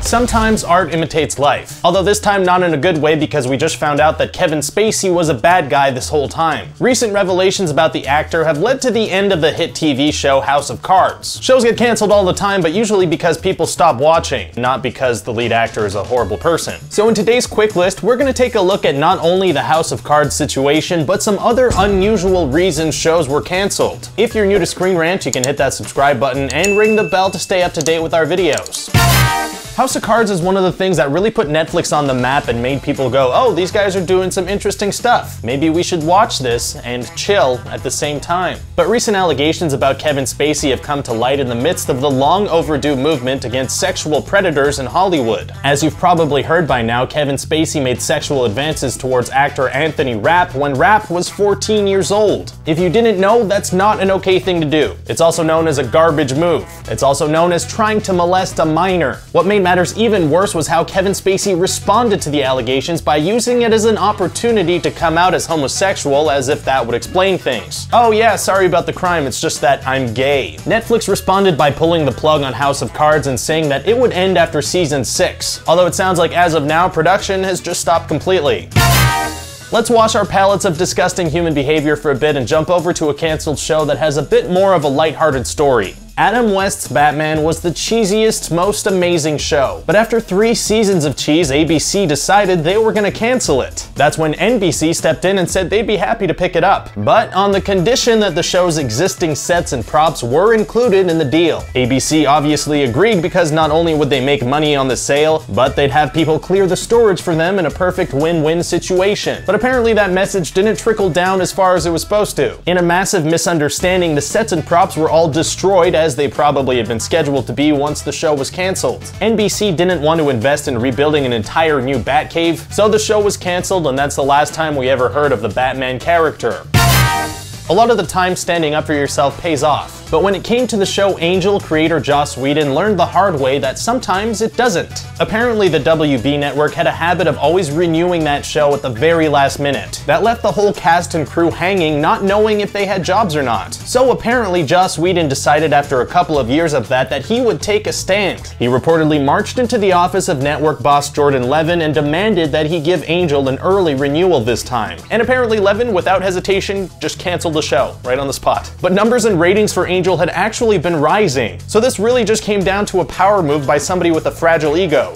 Sometimes art imitates life, although this time not in a good way because we just found out that Kevin Spacey was a bad guy this whole time. Recent revelations about the actor have led to the end of the hit TV show House of Cards. Shows get canceled all the time, but usually because people stop watching, not because the lead actor is a horrible person. So in today's quick list, we're gonna take a look at not only the House of Cards situation, but some other unusual reasons shows were canceled. If you're new to Screen Rant, you can hit that subscribe button and ring the bell to stay up to date with our videos. House of Cards is one of the things that really put Netflix on the map and made people go, oh, these guys are doing some interesting stuff. Maybe we should watch this and chill at the same time. But recent allegations about Kevin Spacey have come to light in the midst of the long overdue movement against sexual predators in Hollywood. As you've probably heard by now, Kevin Spacey made sexual advances towards actor Anthony Rapp when Rapp was 14 years old. If you didn't know, that's not an okay thing to do. It's also known as a garbage move. It's also known as trying to molest a minor. What made matters even worse was how Kevin Spacey responded to the allegations by using it as an opportunity to come out as homosexual, as if that would explain things. Oh yeah, sorry about the crime, it's just that I'm gay. Netflix responded by pulling the plug on House of Cards and saying that it would end after season 6, although it sounds like as of now, production has just stopped completely. Let's wash our palates of disgusting human behavior for a bit and jump over to a canceled show that has a bit more of a lighthearted story. Adam West's Batman was the cheesiest, most amazing show. But after 3 seasons of cheese, ABC decided they were gonna cancel it. That's when NBC stepped in and said they'd be happy to pick it up, but on the condition that the show's existing sets and props were included in the deal. ABC obviously agreed because not only would they make money on the sale, but they'd have people clear the storage for them in a perfect win-win situation. But apparently that message didn't trickle down as far as it was supposed to. In a massive misunderstanding, the sets and props were all destroyed as they probably had been scheduled to be once the show was canceled. NBC didn't want to invest in rebuilding an entire new Batcave, so the show was canceled, and that's the last time we ever heard of the Batman character. A lot of the time, standing up for yourself pays off. But when it came to the show Angel, creator Joss Whedon learned the hard way that sometimes it doesn't. Apparently the WB network had a habit of always renewing that show at the very last minute. That left the whole cast and crew hanging, not knowing if they had jobs or not. So apparently Joss Whedon decided after a couple of years of that he would take a stand. He reportedly marched into the office of network boss Jordan Levin and demanded that he give Angel an early renewal this time. And apparently Levin, without hesitation, just canceled the show right on the spot. But numbers and ratings for Angel had actually been rising, so this really just came down to a power move by somebody with a fragile ego.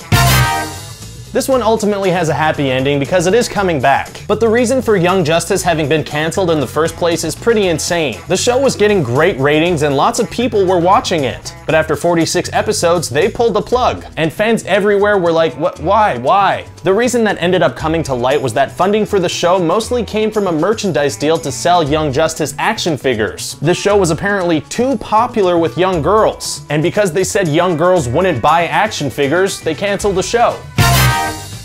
This one ultimately has a happy ending because it is coming back. But the reason for Young Justice having been canceled in the first place is pretty insane. The show was getting great ratings and lots of people were watching it. But after 46 episodes, they pulled the plug. And fans everywhere were like, what, why? The reason that ended up coming to light was that funding for the show mostly came from a merchandise deal to sell Young Justice action figures. The show was apparently too popular with young girls. And because they said young girls wouldn't buy action figures, they canceled the show.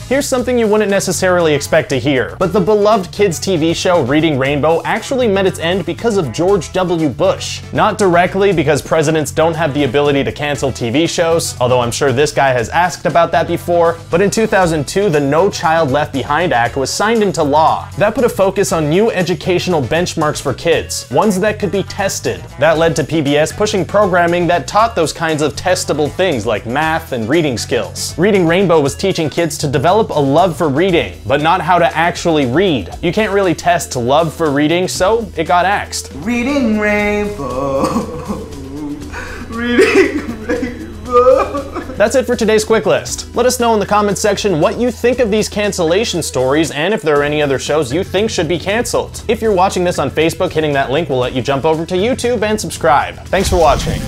Here's something you wouldn't necessarily expect to hear, but the beloved kids TV show Reading Rainbow actually met its end because of George W. Bush. Not directly, because presidents don't have the ability to cancel TV shows, although I'm sure this guy has asked about that before, but in 2002 the No Child Left Behind Act was signed into law. That put a focus on new educational benchmarks for kids, ones that could be tested. That led to PBS pushing programming that taught those kinds of testable things like math and reading skills. Reading Rainbow was teaching kids to develop a love for reading, but not how to actually read. You can't really test love for reading, so it got axed. Reading Rainbow. Reading Rainbow. That's it for today's quick list. Let us know in the comments section what you think of these cancellation stories and if there are any other shows you think should be canceled. If you're watching this on Facebook, hitting that link will let you jump over to YouTube and subscribe. Thanks for watching.